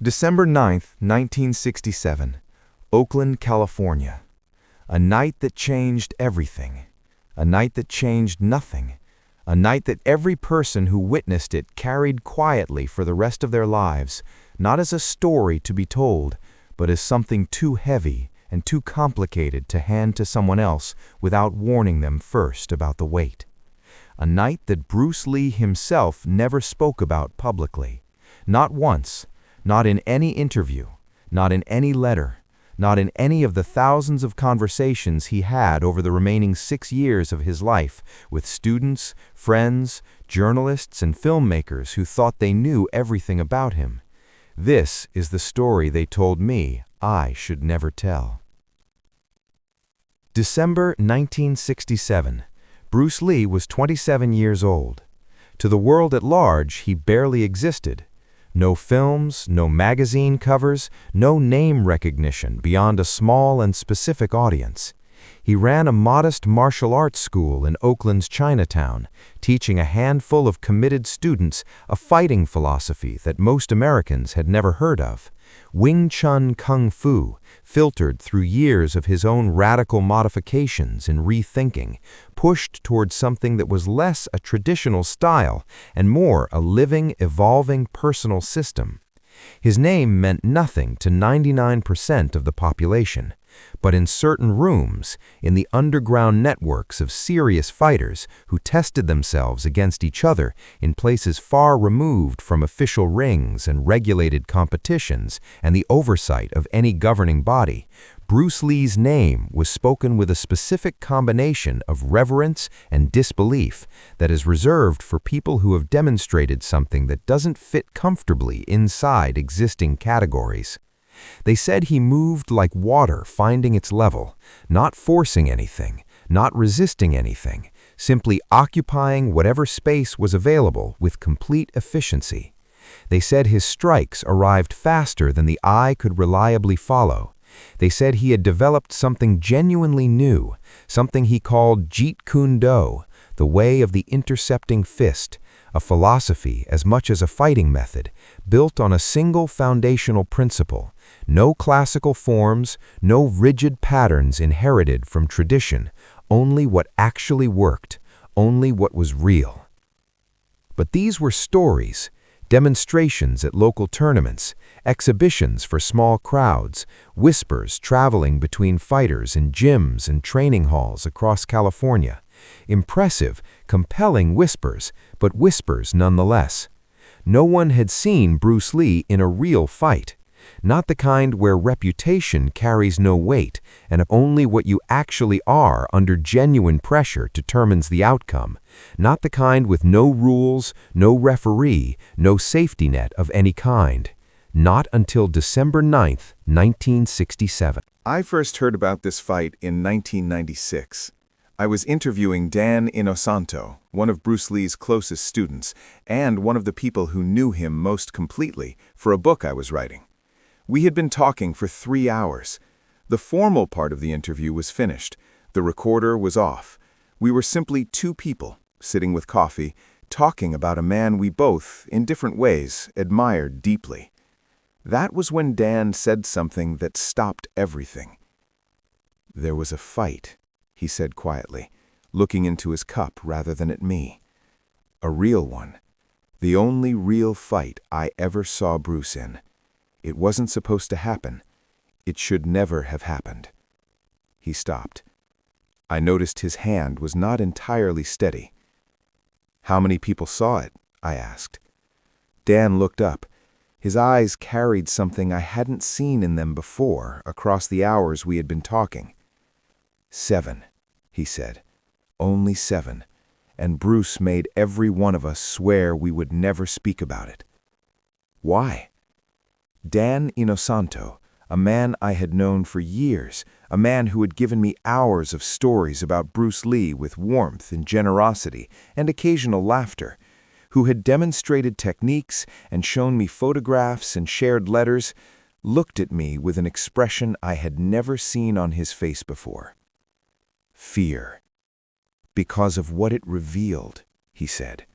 December 9, 1967, Oakland, California. A night that changed everything. A night that changed nothing. A night that every person who witnessed it carried quietly for the rest of their lives, not as a story to be told, but as something too heavy and too complicated to hand to someone else without warning them first about the weight. A night that Bruce Lee himself never spoke about publicly. Not once. Not in any interview, not in any letter, not in any of the thousands of conversations he had over the remaining 6 years of his life with students, friends, journalists, and filmmakers who thought they knew everything about him. This is the story they told me I should never tell. December 1967. Bruce Lee was 27 years old. To the world at large, he barely existed. No films, no magazine covers, no name recognition beyond a small and specific audience. He ran a modest martial arts school in Oakland's Chinatown, teaching a handful of committed students a fighting philosophy that most Americans had never heard of. Wing Chun Kung Fu, filtered through years of his own radical modifications and rethinking, pushed towards something that was less a traditional style and more a living, evolving personal system. His name meant nothing to 99% of the population, but in certain rooms, in the underground networks of serious fighters who tested themselves against each other in places far removed from official rings and regulated competitions and the oversight of any governing body, Bruce Lee's name was spoken with a specific combination of reverence and disbelief that is reserved for people who have demonstrated something that doesn't fit comfortably inside existing categories. They said he moved like water finding its level, not forcing anything, not resisting anything, simply occupying whatever space was available with complete efficiency. They said his strikes arrived faster than the eye could reliably follow. They said he had developed something genuinely new, something he called Jeet, the way of the intercepting fist, a philosophy as much as a fighting method, built on a single foundational principle: no classical forms, no rigid patterns inherited from tradition, only what actually worked, only what was real. But these were stories, demonstrations at local tournaments, exhibitions for small crowds, whispers traveling between fighters in gyms and training halls across California. Impressive, compelling whispers, but whispers nonetheless. No one had seen Bruce Lee in a real fight. Not the kind where reputation carries no weight and only what you actually are under genuine pressure determines the outcome. Not the kind with no rules, no referee, no safety net of any kind. Not until December 9th, 1967. I first heard about this fight in 1996. I was interviewing Dan Inosanto, one of Bruce Lee's closest students, and one of the people who knew him most completely, for a book I was writing. We had been talking for 3 hours. The formal part of the interview was finished. The recorder was off. We were simply two people, sitting with coffee, talking about a man we both, in different ways, admired deeply. That was when Dan said something that stopped everything. "There was a fight," he said quietly, looking into his cup rather than at me. "A real one. The only real fight I ever saw Bruce in. It wasn't supposed to happen. It should never have happened." He stopped. I noticed his hand was not entirely steady. "How many people saw it?" I asked. Dan looked up. His eyes carried something I hadn't seen in them before across the hours we had been talking. "7, he said. "Only 7. And Bruce made every one of us swear we would never speak about it." "Why?" Dan Inosanto, a man I had known for years, a man who had given me hours of stories about Bruce Lee with warmth and generosity and occasional laughter, who had demonstrated techniques and shown me photographs and shared letters, looked at me with an expression I had never seen on his face before. Fear. Because of what it revealed, he said,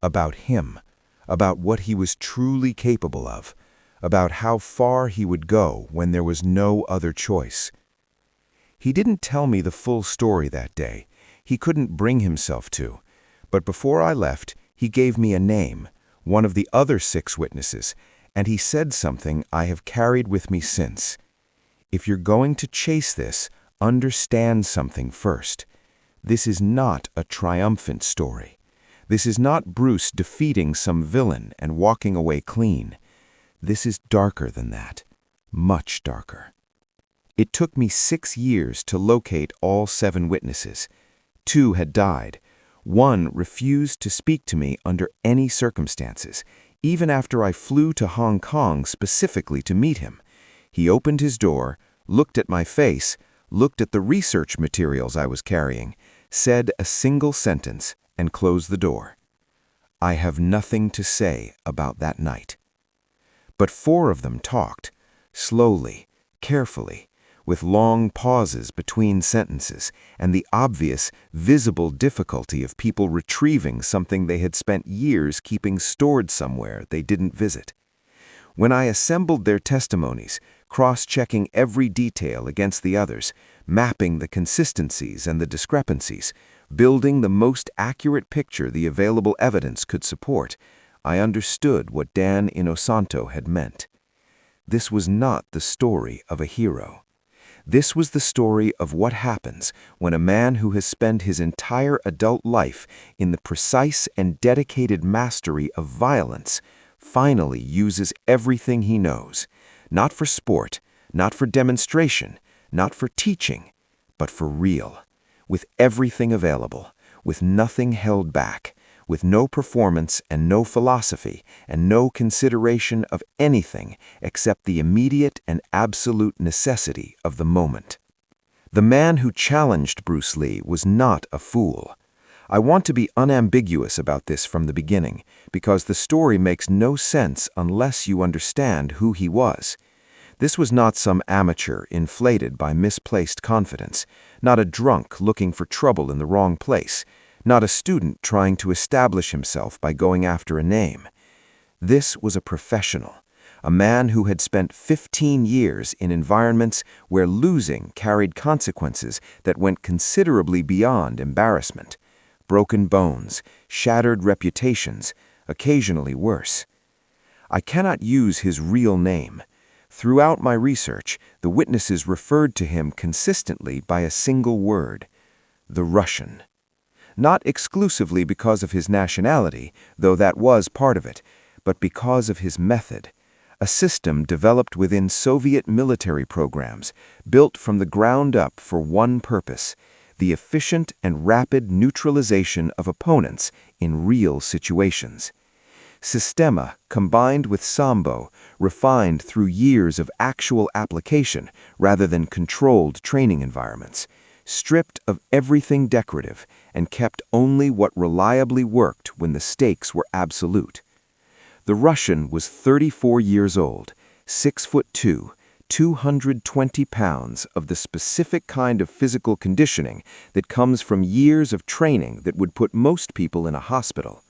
about him, about what he was truly capable of, about how far he would go when there was no other choice. He didn't tell me the full story that day. He couldn't bring himself to. But before I left, he gave me a name, one of the other 6 witnesses, and he said something I have carried with me since. If you're going to chase this, understand something first. This is not a triumphant story. This is not Bruce defeating some villain and walking away clean. This is darker than that, much darker. It took me 6 years to locate all 7 witnesses. 2 had died. 1 refused to speak to me under any circumstances, even after I flew to Hong Kong specifically to meet him. He opened his door, looked at my face, looked at the research materials I was carrying, said a single sentence, and closed the door. I have nothing to say about that night. But 4 of them talked, slowly, carefully, with long pauses between sentences and the obvious, visible difficulty of people retrieving something they had spent years keeping stored somewhere they didn't visit. When I assembled their testimonies, cross-checking every detail against the others, mapping the consistencies and the discrepancies, building the most accurate picture the available evidence could support, I understood what Dan Inosanto had meant. This was not the story of a hero. This was the story of what happens when a man who has spent his entire adult life in the precise and dedicated mastery of violence finally uses everything he knows, not for sport, not for demonstration, not for teaching, but for real, with everything available, with nothing held back, with no performance and no philosophy and no consideration of anything except the immediate and absolute necessity of the moment. The man who challenged Bruce Lee was not a fool. I want to be unambiguous about this from the beginning, because the story makes no sense unless you understand who he was. This was not some amateur inflated by misplaced confidence, not a drunk looking for trouble in the wrong place, not a student trying to establish himself by going after a name. This was a professional, a man who had spent 15 years in environments where losing carried consequences that went considerably beyond embarrassment. Broken bones, shattered reputations, occasionally worse. I cannot use his real name. Throughout my research, the witnesses referred to him consistently by a single word: the Russian. Not exclusively because of his nationality, though that was part of it, but because of his method, a system developed within Soviet military programs, built from the ground up for one purpose: the efficient and rapid neutralization of opponents in real situations. Sistema, combined with Sambo, refined through years of actual application rather than controlled training environments, stripped of everything decorative and kept only what reliably worked when the stakes were absolute. The Russian was 34 years old, 6'2", 220 pounds of the specific kind of physical conditioning that comes from years of training that would put most people in a hospital.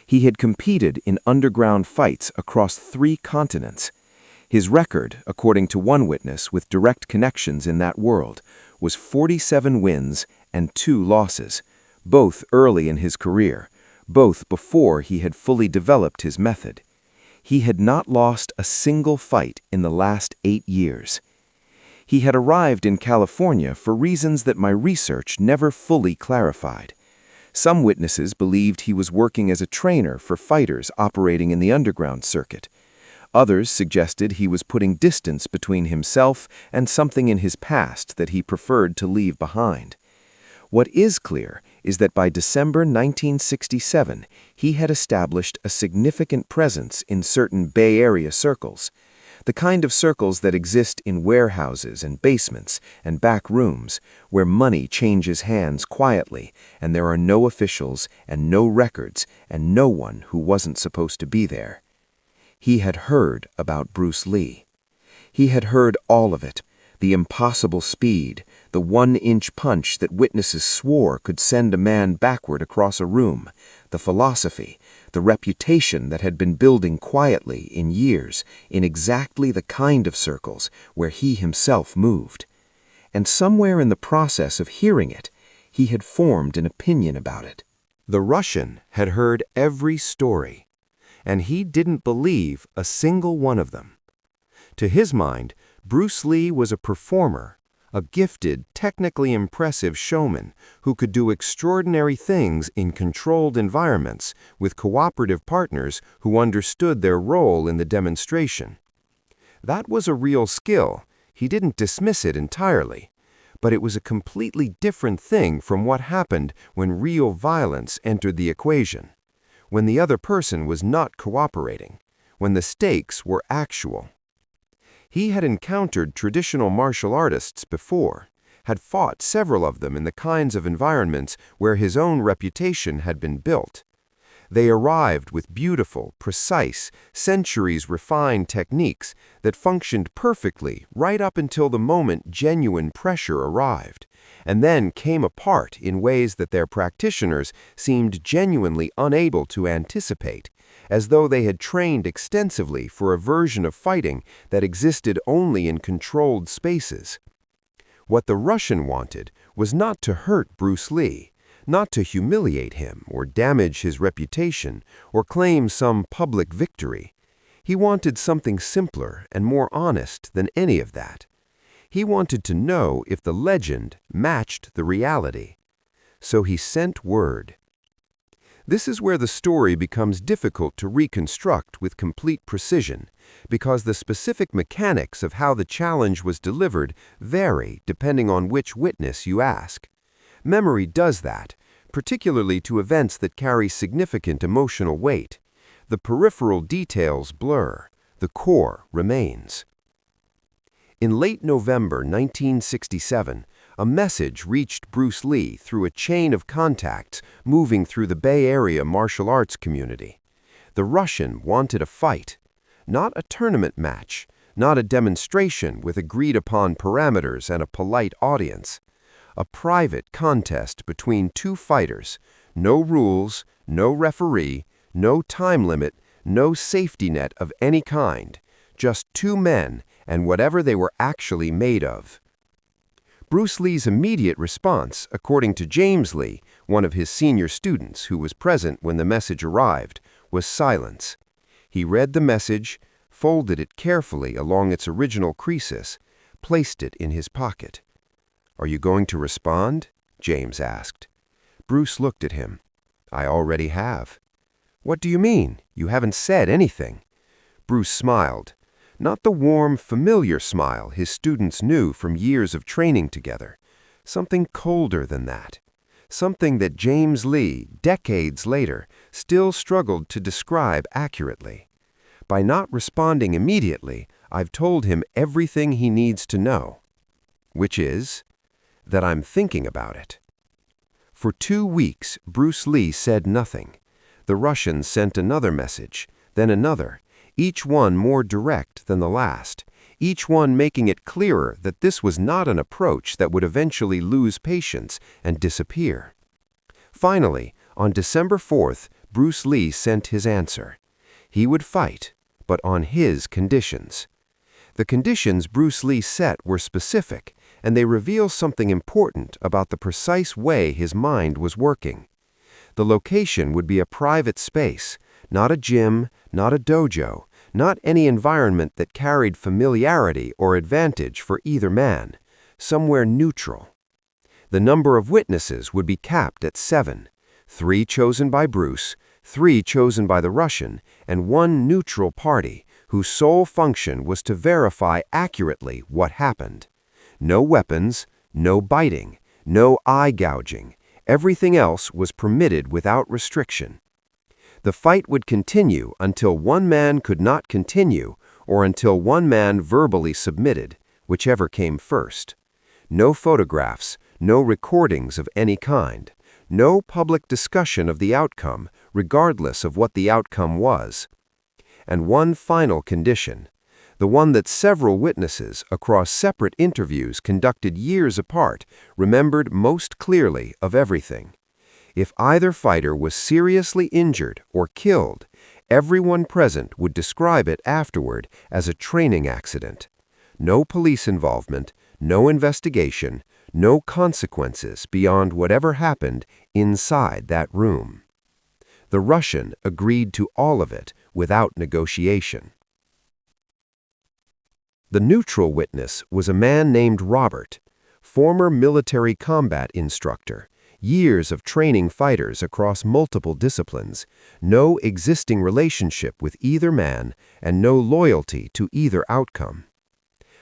He had competed in underground fights across 3 continents. His record, according to one witness with direct connections in that world, was 47 wins and 2 losses, both early in his career, both before he had fully developed his method. He had not lost a single fight in the last 8 years. He had arrived in California for reasons that my research never fully clarified. Some witnesses believed he was working as a trainer for fighters operating in the underground circuit. Others suggested he was putting distance between himself and something in his past that he preferred to leave behind. What is clear is that by December 1967, he had established a significant presence in certain Bay Area circles, the kind of circles that exist in warehouses and basements and back rooms, where money changes hands quietly and there are no officials and no records and no one who wasn't supposed to be there. He had heard about Bruce Lee. He had heard all of it: the impossible speed, the 1-inch punch that witnesses swore could send a man backward across a room, the philosophy, the reputation that had been building quietly in years in exactly the kind of circles where he himself moved. And somewhere in the process of hearing it, he had formed an opinion about it. The Russian had heard every story, and he didn't believe a single one of them. To his mind, Bruce Lee was a performer, a gifted, technically impressive showman who could do extraordinary things in controlled environments with cooperative partners who understood their role in the demonstration. That was a real skill. He didn't dismiss it entirely, but it was a completely different thing from what happened when real violence entered the equation, when the other person was not cooperating, when the stakes were actual. He had encountered traditional martial artists before, had fought several of them in the kinds of environments where his own reputation had been built. They arrived with beautiful, precise, centuries-refined techniques that functioned perfectly right up until the moment genuine pressure arrived, and then came apart in ways that their practitioners seemed genuinely unable to anticipate, as though they had trained extensively for a version of fighting that existed only in controlled spaces. What the Russian wanted was not to hurt Bruce Lee, not to humiliate him or damage his reputation or claim some public victory. He wanted something simpler and more honest than any of that. He wanted to know if the legend matched the reality. So he sent word. This is where the story becomes difficult to reconstruct with complete precision, because the specific mechanics of how the challenge was delivered vary depending on which witness you ask. Memory does that, particularly to events that carry significant emotional weight. The peripheral details blur, the core remains. In late November 1967, a message reached Bruce Lee through a chain of contacts moving through the Bay Area martial arts community. The Russian wanted a fight, not a tournament match, not a demonstration with agreed-upon parameters and a polite audience. A private contest between two fighters, no rules, no referee, no time limit, no safety net of any kind, just two men and whatever they were actually made of. Bruce Lee's immediate response, according to James Lee, one of his senior students who was present when the message arrived, was silence. He read the message, folded it carefully along its original creases, placed it in his pocket. "Are you going to respond?" James asked. Bruce looked at him. "I already have." "What do you mean? You haven't said anything." Bruce smiled. Not the warm, familiar smile his students knew from years of training together. Something colder than that. Something that James Lee, decades later, still struggled to describe accurately. By not responding immediately, I've told him everything he needs to know. Which is that I'm thinking about it. For 2 weeks, Bruce Lee said nothing. The Russian sent another message, then another, each one more direct than the last, each one making it clearer that this was not an approach that would eventually lose patience and disappear. Finally, on December 4th, Bruce Lee sent his answer. He would fight, but on his conditions. The conditions Bruce Lee set were specific, and they reveal something important about the precise way his mind was working. The location would be a private space, not a gym, not a dojo, not any environment that carried familiarity or advantage for either man, somewhere neutral. The number of witnesses would be capped at 7, 3 chosen by Bruce, 3 chosen by the Russian, and 1 neutral party, whose sole function was to verify accurately what happened. No weapons, no biting, no eye gouging. Everything else was permitted without restriction. The fight would continue until one man could not continue or until one man verbally submitted, whichever came first. No photographs, no recordings of any kind, no public discussion of the outcome, regardless of what the outcome was. And one final condition, the one that several witnesses across separate interviews conducted years apart remembered most clearly of everything. If either fighter was seriously injured or killed, everyone present would describe it afterward as a training accident. No police involvement, no investigation, no consequences beyond whatever happened inside that room. The Russian agreed to all of it without negotiation. The neutral witness was a man named Robert, former military combat instructor, years of training fighters across multiple disciplines, no existing relationship with either man, and no loyalty to either outcome.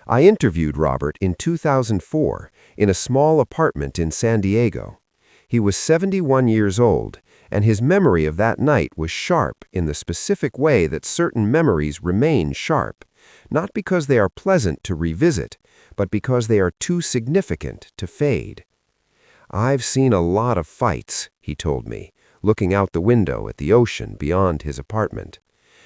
I interviewed Robert in 2004 in a small apartment in San Diego. He was 71 years old, and his memory of that night was sharp in the specific way that certain memories remain sharp, not because they are pleasant to revisit, but because they are too significant to fade. "I've seen a lot of fights," he told me, looking out the window at the ocean beyond his apartment.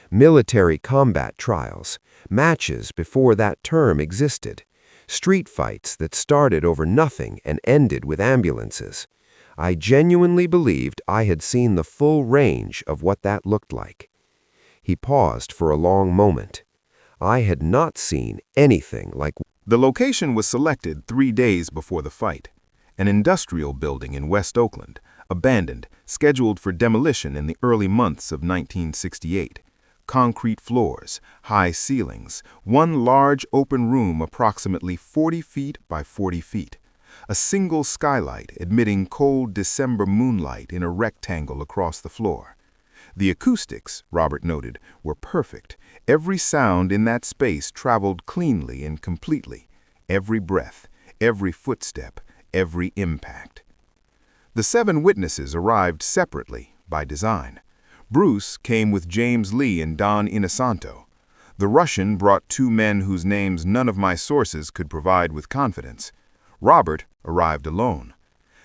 "Military combat trials, matches before that term existed, street fights that started over nothing and ended with ambulances. I genuinely believed I had seen the full range of what that looked like." He paused for a long moment. I had not seen anything like. The location was selected 3 days before the fight. An industrial building in West Oakland, abandoned, scheduled for demolition in the early months of 1968. Concrete floors, high ceilings, one large open room approximately 40 feet by 40 feet. A single skylight admitting cold December moonlight in a rectangle across the floor. The acoustics, Robert noted, were perfect. Every sound in that space traveled cleanly and completely. Every breath, every footstep, every impact. The 7 witnesses arrived separately, by design. Bruce came with James Lee and Don Inosanto. The Russian brought 2 men whose names none of my sources could provide with confidence. Robert arrived alone.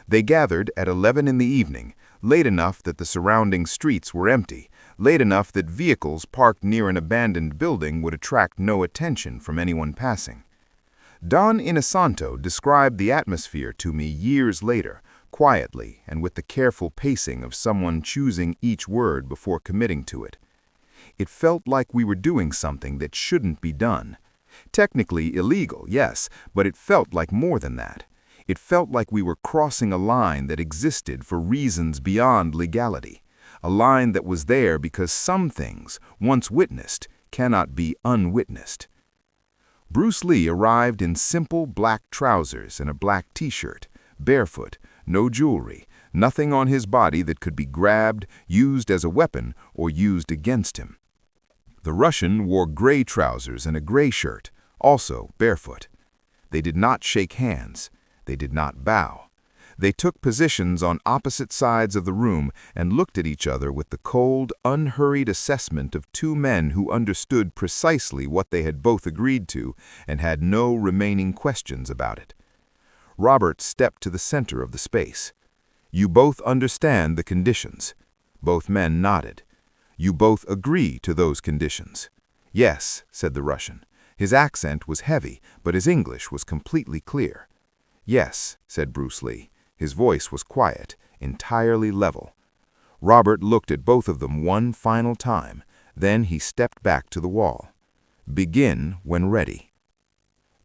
They gathered at 11 in the evening, late enough that the surrounding streets were empty, late enough that vehicles parked near an abandoned building would attract no attention from anyone passing. Don Inosanto described the atmosphere to me years later, quietly and with the careful pacing of someone choosing each word before committing to it. It felt like we were doing something that shouldn't be done. Technically illegal, yes, but it felt like more than that. It felt like we were crossing a line that existed for reasons beyond legality, a line that was there because some things, once witnessed, cannot be unwitnessed. Bruce Lee arrived in simple black trousers and a black t-shirt, barefoot, no jewelry, nothing on his body that could be grabbed, used as a weapon, or used against him. The Russian wore gray trousers and a gray shirt, also barefoot. They did not shake hands. They did not bow. They took positions on opposite sides of the room and looked at each other with the cold, unhurried assessment of 2 men who understood precisely what they had both agreed to and had no remaining questions about it. Robert stepped to the center of the space. "You both understand the conditions." Both men nodded. "You both agree to those conditions." "Yes," said the Russian. His accent was heavy, but his English was completely clear. "Yes," said Bruce Lee. His voice was quiet, entirely level. Robert looked at both of them one final time. Then he stepped back to the wall. "Begin when ready."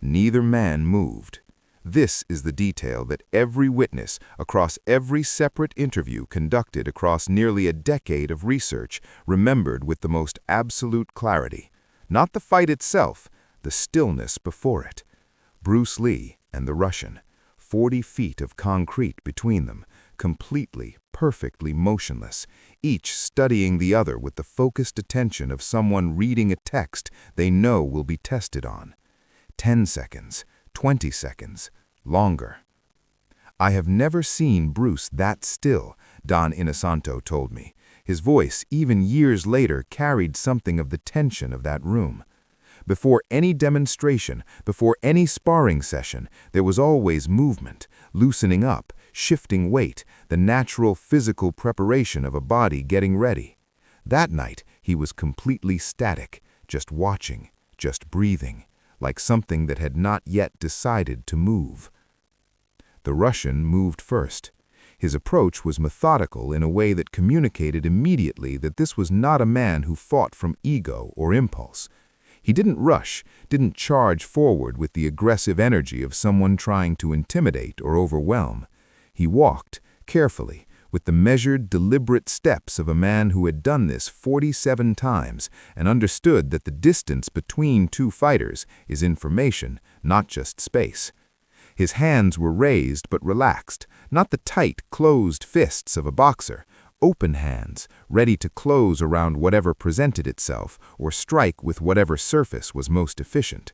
Neither man moved. This is the detail that every witness across every separate interview conducted across nearly a decade of research remembered with the most absolute clarity. Not the fight itself, the stillness before it. Bruce Lee and the Russian, 40 feet of concrete between them, completely, perfectly motionless, each studying the other with the focused attention of someone reading a text they know will be tested on. 10 seconds, 20 seconds, longer. "I have never seen Bruce that still," Don Inosanto told me. His voice, even years later, carried something of the tension of that room. Before any demonstration, before any sparring session, there was always movement, loosening up, shifting weight, the natural physical preparation of a body getting ready. That night, he was completely static, just watching, just breathing, like something that had not yet decided to move. The Russian moved first. His approach was methodical in a way that communicated immediately that this was not a man who fought from ego or impulse. He didn't rush, didn't charge forward with the aggressive energy of someone trying to intimidate or overwhelm. He walked, carefully, with the measured, deliberate steps of a man who had done this 47 times and understood that the distance between two fighters is information, not just space. His hands were raised but relaxed, not the tight, closed fists of a boxer, open hands, ready to close around whatever presented itself or strike with whatever surface was most efficient.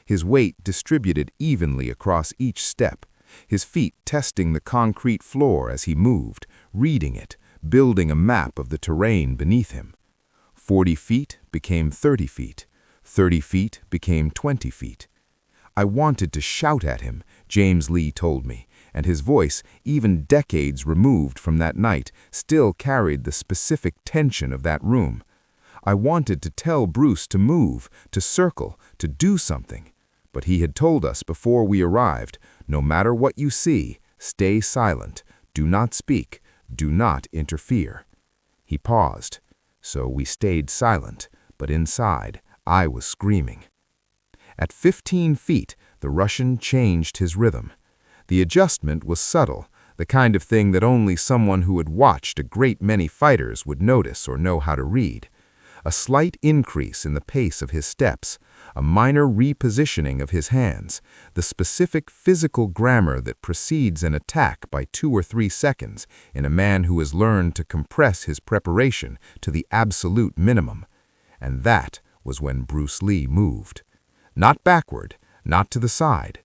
His weight distributed evenly across each step, his feet testing the concrete floor as he moved, reading it, building a map of the terrain beneath him. 40 feet became 30 feet. 30 feet became 20 feet. I wanted to shout at him, James Lee told me, and his voice, even decades removed from that night, still carried the specific tension of that room. I wanted to tell Bruce to move, to circle, to do something. But he had told us before we arrived, no matter what you see, stay silent, do not speak, do not interfere. He paused, so we stayed silent, but inside, I was screaming. At 15 feet, the Russian changed his rhythm. The adjustment was subtle, the kind of thing that only someone who had watched a great many fighters would notice or know how to read. A slight increase in the pace of his steps, a minor repositioning of his hands, the specific physical grammar that precedes an attack by 2 or 3 seconds in a man who has learned to compress his preparation to the absolute minimum. And that was when Bruce Lee moved. Not backward, not to the side,